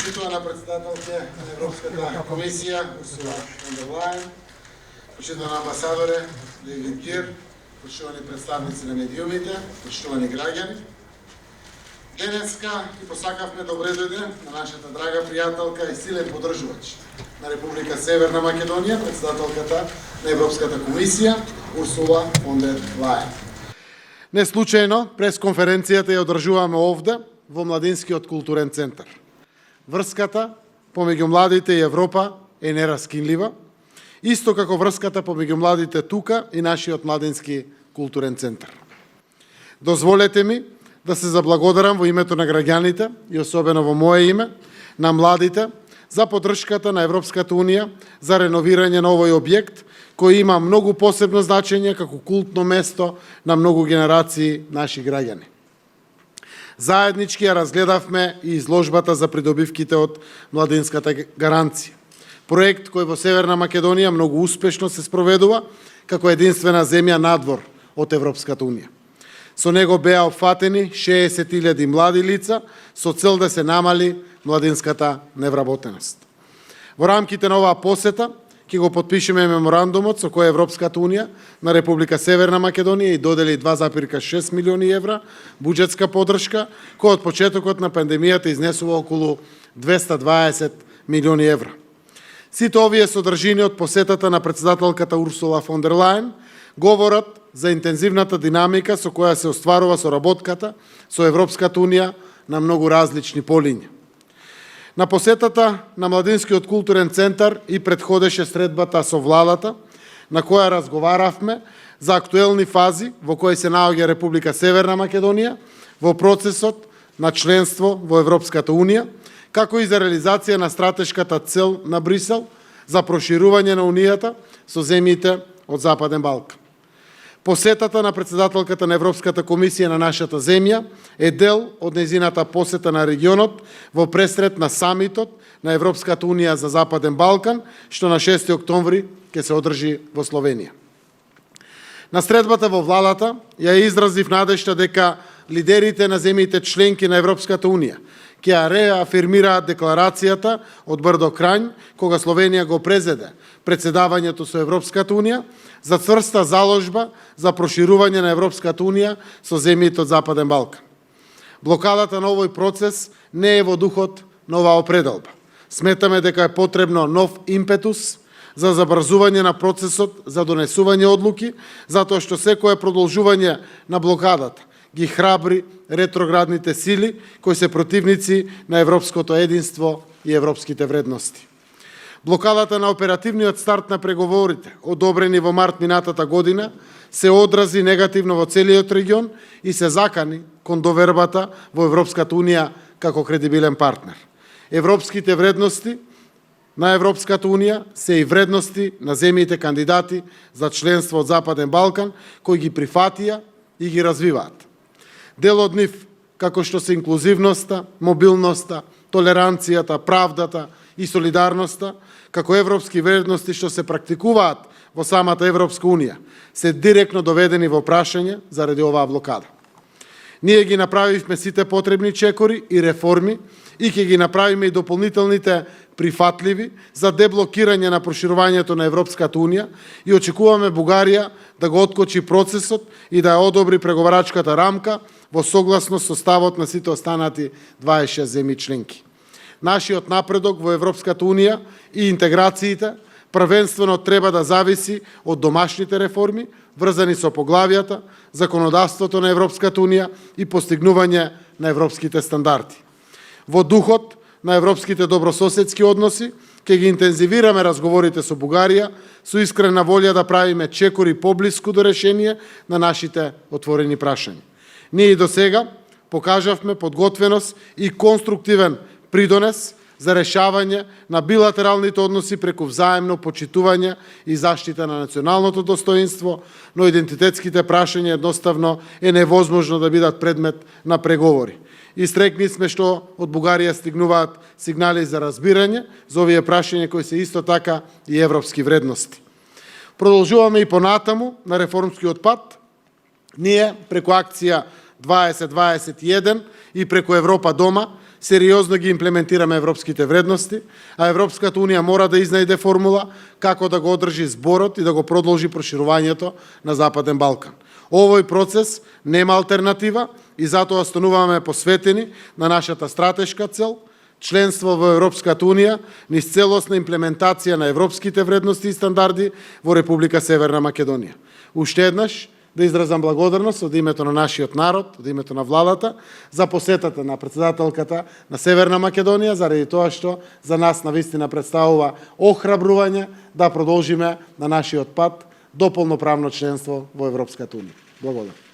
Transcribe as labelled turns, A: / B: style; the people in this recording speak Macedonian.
A: Почитувана председателка на Европската комисија Урсула фон дер Лајен, почитувани амбасадоре Девид Кир, почитувани представници на медиумите, почитувани граѓани. Денеска ги посакавме добре дојде на нашата драга пријателка и силен поддржувач на Република Северна Македонија, председателката на Европската комисија Урсула фон дер Лајен. Не случајно, пресконференцијата ја одржуваме овде во Младинскиот културен центар. Врската помеѓу младите и Европа е нераскинлива, исто како врската помеѓу младите тука и нашиот Младински културен центар. Дозволете ми да се заблагодарам во името на граѓаните и особено во мое име на младите за поддршката на Европската унија за реновирање на овој објект кој има многу посебно значење како култно место на многу генерации наши граѓани. Заеднички ја разгледавме и изложбата за придобивките од Младинската гаранција. Проект кој во Северна Македонија многу успешно се спроведува како единствена земја надвор од Европската унија. Со него беа опфатени 60.000 млади лица со цел да се намали младинската невработеност. Во рамките на оваа посета ќе го потпишеме меморандумот со кој Европската унија на Република Северна Македонија и додели 2,6 милиони евра буџетска поддршка, кој од почетокот на пандемијата изнесува околу 220 милиони евра. Сите овие содржини од посетата на председателката Урсула фон дер Лајен говорат за интензивната динамика со која се остварува соработката со Европската унија на многу различни полиња. На посетата на Младинскиот културен центар и претходеше средбата со владата, на која разговаравме за актуелни фази во кои се наоѓа Република Северна Македонија во процесот на членство во Европската унија, како и за реализација на стратешката цел на Брисел за проширување на унијата со земјите од Западен Балкан. Посетата на председателката на Европската комисија на нашата земја е дел од нејзината посета на регионот во пресрет на самитот на Европската унија за Западен Балкан, што на 6 октомври ќе се одржи во Словенија. На средбата во владата ја изразив надежта дека лидерите на земјите членки на Европската унија ќе ја реафирмираат декларацијата од Брдо Крањ, кога Словенија го презеде председавањето со Европската унија, за цврста заложба за проширување на Европската унија со земјите од Западен Балкан. Блокадата на овој процес не е во духот на оваа определба. Сметаме дека е потребно нов импетус за забрзување на процесот за донесување одлуки, затоа што секое продолжување на блокадата ги храбри ретроградните сили кои се противници на европското единство и европските вредности. Блокадата на оперативниот старт на преговорите, одобрени во март минатата година, се одрази негативно во целиот регион и се закани кон довербата во Европската унија како кредибилен партнер. Европските вредности на Европската унија се и вредности на земјите кандидати за членство од Западен Балкан, кои ги прифатија и ги развиваат. Дел од нив, како што се инклузивноста, мобилноста, толеранцијата, правдата и солидарноста, како европски вредности што се практикуваат во самата Европска унија, се директно доведени во прашање заради оваа блокада. Ние ги направивме сите потребни чекори и реформи и ќе ги направиме и дополнителните прифатливи за деблокирање на проширувањето на Европската унија и очекуваме Бугарија да го откочи процесот и да ја одобри преговарачката рамка во согласност со ставот на сите останати 26 земји членки. Нашиот напредок во Европската унија и интеграциите првенствено треба да зависи од домашните реформи, врзани со поглавијата, законодавството на Европската унија и постигнување на европските стандарди. Во духот на европските добрососедски односи, ќе ги интензивираме разговорите со Бугарија, со искрена волја да правиме чекори поблиску до решение на нашите отворени прашања. Ние и до сега покажавме подготвеност и конструктивен придонес за решавање на билатералните односи преку взаемно почитување и заштита на националното достоинство, но идентитетските прашања едноставно е невозможно да бидат предмет на преговори. Истрекни сме што од Бугарија стигнуваат сигнали за разбирање за овие прашања кои се исто така и европски вредности. Продолжуваме и понатаму на реформскиот пат. Ние преку акција 2021 и преку Европа дома сериозно ги имплементираме европските вредности, а Европската Унија мора да изнајде формула како да го одржи зборот и да го продолжи проширувањето на Западен Балкан. Овој процес нема алтернатива и затоа остануваме посветени на нашата стратешка цел – членство во Европската Унија низ целосна имплементација на европските вредности и стандарди во Република Северна Македонија. Уште еднаш да изразам благодарност од името на нашиот народ, од името на владата, за посетата на претседателката на Северна Македонија, заради тоа што за нас навистина представува охрабрување да продолжиме на нашиот пат до полноправно членство во Европската Унија. Благодарам.